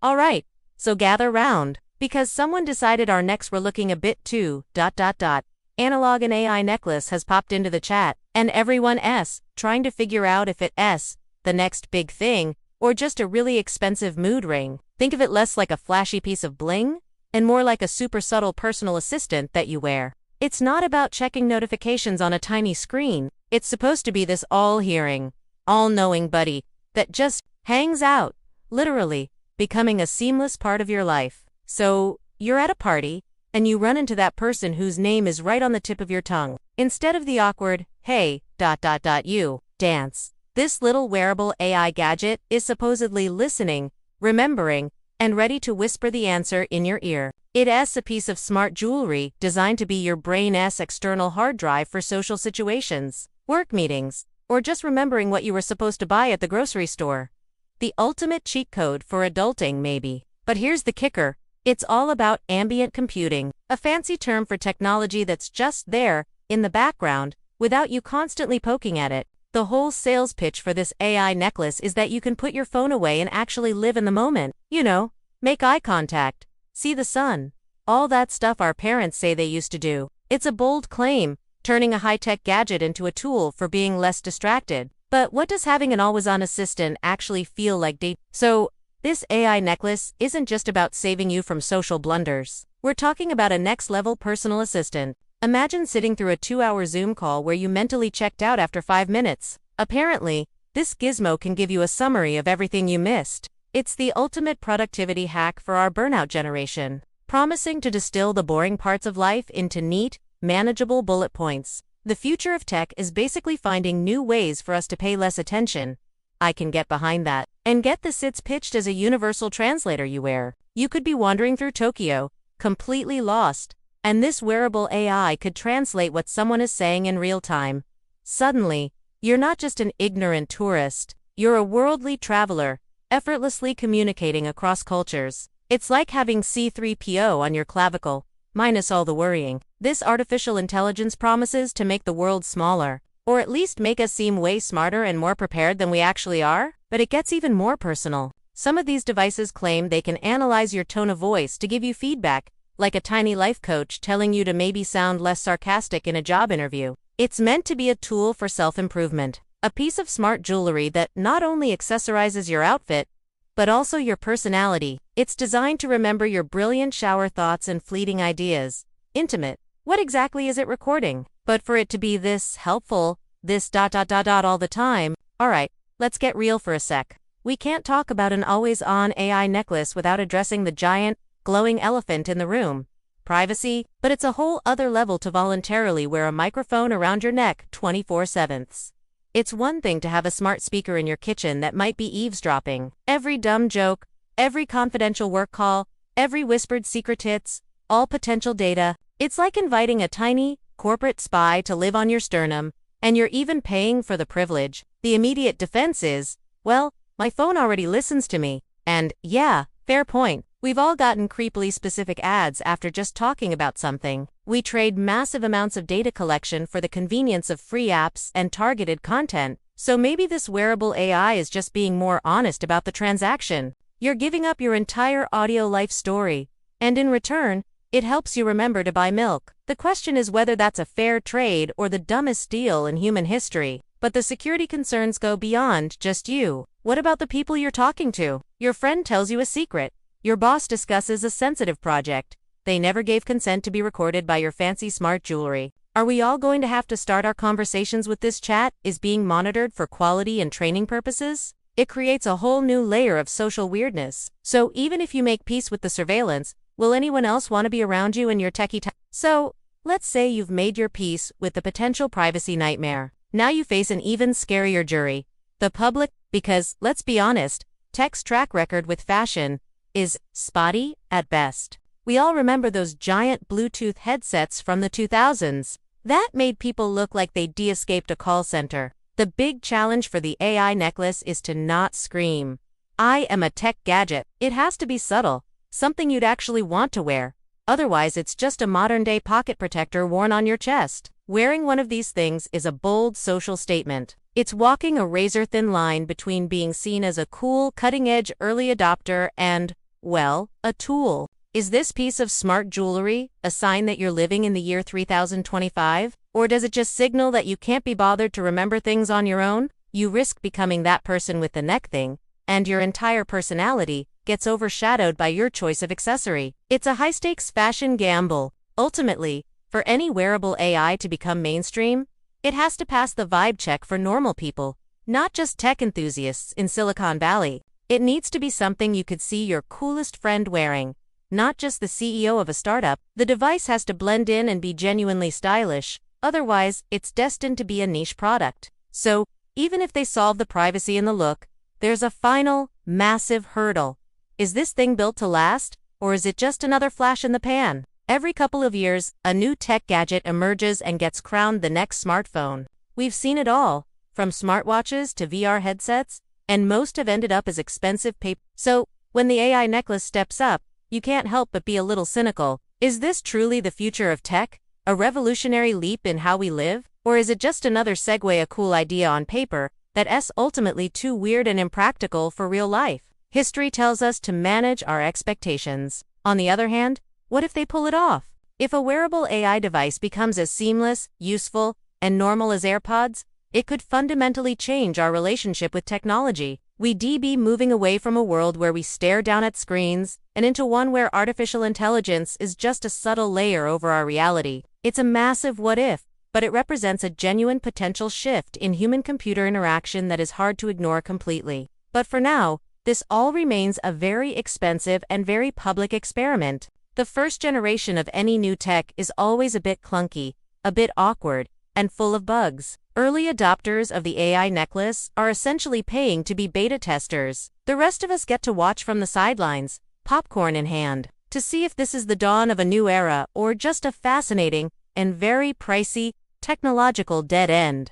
Alright, so gather round, because someone decided our necks were looking a bit too, analog and AI necklace has popped into the chat, and everyone's trying to figure out if it's the next big thing, or just a really expensive mood ring. Think of it less like a flashy piece of bling, and more like a super subtle personal assistant that you wear. It's not about checking notifications on a tiny screen. It's supposed to be this all-hearing, all-knowing buddy that just hangs out, literally, becoming a seamless part of your life. So, you're at a party, and you run into that person whose name is right on the tip of your tongue. Instead of the awkward, hey, you, dance, this little wearable AI gadget is supposedly listening, remembering, and ready to whisper the answer in your ear. It's a piece of smart jewelry designed to be your brain's external hard drive for social situations, work meetings, or just remembering what you were supposed to buy at the grocery store. The ultimate cheat code for adulting, maybe. But here's the kicker. It's all about ambient computing, a fancy term for technology that's just there, in the background, without you constantly poking at it. The whole sales pitch for this AI necklace is that you can put your phone away and actually live in the moment. You know, make eye contact, see the sun, all that stuff our parents say they used to do. It's a bold claim, turning a high-tech gadget into a tool for being less distracted. But what does having an always-on assistant actually feel like? So, this AI necklace isn't just about saving you from social blunders. We're talking about a next-level personal assistant. Imagine sitting through a 2-hour Zoom call where you mentally checked out after 5 minutes. Apparently, this gizmo can give you a summary of everything you missed. It's the ultimate productivity hack for our burnout generation, promising to distill the boring parts of life into neat, manageable bullet points. The future of tech is basically finding new ways for us to pay less attention. I can get behind that. And get this, it's pitched as a universal translator you wear. You could be wandering through Tokyo, completely lost, and this wearable AI could translate what someone is saying in real time. Suddenly, you're not just an ignorant tourist, you're a worldly traveler, effortlessly communicating across cultures. It's like having C3PO on your clavicle, minus all the worrying. This artificial intelligence promises to make the world smaller, or at least make us seem way smarter and more prepared than we actually are. But it gets even more personal. Some of these devices claim they can analyze your tone of voice to give you feedback, like a tiny life coach telling you to maybe sound less sarcastic in a job interview. It's meant to be a tool for self-improvement, a piece of smart jewelry that not only accessorizes your outfit, but also your personality. It's designed to remember your brilliant shower thoughts and fleeting ideas. Intimate. What exactly is it recording? But for it to be this helpful, this all the time, alright, let's get real for a sec. We can't talk about an always-on AI necklace without addressing the giant, glowing elephant in the room. Privacy, but it's a whole other level to voluntarily wear a microphone around your neck 24/7. It's one thing to have a smart speaker in your kitchen that might be eavesdropping. Every dumb joke, every confidential work call, every whispered secret hits, all potential data. It's like inviting a tiny, corporate spy to live on your sternum, and you're even paying for the privilege. The immediate defense is, well, my phone already listens to me. And, yeah, fair point. We've all gotten creepily specific ads after just talking about something. We trade massive amounts of data collection for the convenience of free apps and targeted content. So maybe this wearable AI is just being more honest about the transaction. You're giving up your entire audio life story, and in return, it helps you remember to buy milk. The question is whether that's a fair trade or the dumbest deal in human history. But the security concerns go beyond just you. What about the people you're talking to? Your friend tells you a secret. Your boss discusses a sensitive project. They never gave consent to be recorded by your fancy smart jewelry. Are we all going to have to start our conversations with this chat? Is being monitored for quality and training purposes? It creates a whole new layer of social weirdness. So even if you make peace with the surveillance, will anyone else want to be around you in your techie time? So, let's say you've made your peace with the potential privacy nightmare. Now you face an even scarier jury. The public, because, let's be honest, tech's track record with fashion is spotty at best. We all remember those giant Bluetooth headsets from the 2000s. That made people look like they de-escaped a call center. The big challenge for the AI necklace is to not scream, "I am a tech gadget." It has to be subtle, something you'd actually want to wear. Otherwise, it's just a modern-day pocket protector worn on your chest. Wearing one of these things is a bold social statement. It's walking a razor-thin line between being seen as a cool, cutting-edge early adopter and, Well, a tool. Is this piece of smart jewelry a sign that you're living in the year 3025? Or does it just signal that you can't be bothered to remember things on your own? You risk becoming that person with the neck thing, and your entire personality gets overshadowed by your choice of accessory. It's a high-stakes fashion gamble. Ultimately, for any wearable AI to become mainstream, it has to pass the vibe check for normal people, not just tech enthusiasts in Silicon Valley. It needs to be something you could see your coolest friend wearing, not just the CEO of a startup. The device has to blend in and be genuinely stylish, otherwise, it's destined to be a niche product. So, even if they solve the privacy and the look, there's a final, massive hurdle. Is this thing built to last, or is it just another flash in the pan? Every couple of years, a new tech gadget emerges and gets crowned the next smartphone. We've seen it all, from smartwatches to VR headsets, and most have ended up as expensive paper. So, when the AI necklace steps up, you can't help but be a little cynical. Is this truly the future of tech? A revolutionary leap in how we live? Or is it just another segue, a cool idea on paper, that's ultimately too weird and impractical for real life? History tells us to manage our expectations. On the other hand, what if they pull it off? If a wearable AI device becomes as seamless, useful, and normal as AirPods, it could fundamentally change our relationship with technology. We'd be moving away from a world where we stare down at screens and into one where artificial intelligence is just a subtle layer over our reality. It's a massive what if, but it represents a genuine potential shift in human-computer interaction that is hard to ignore completely. But for now, this all remains a very expensive and very public experiment. The first generation of any new tech is always a bit clunky, a bit awkward, and full of bugs. Early adopters of the AI necklace are essentially paying to be beta testers. The rest of us get to watch from the sidelines, popcorn in hand, to see if this is the dawn of a new era or just a fascinating and very pricey technological dead end.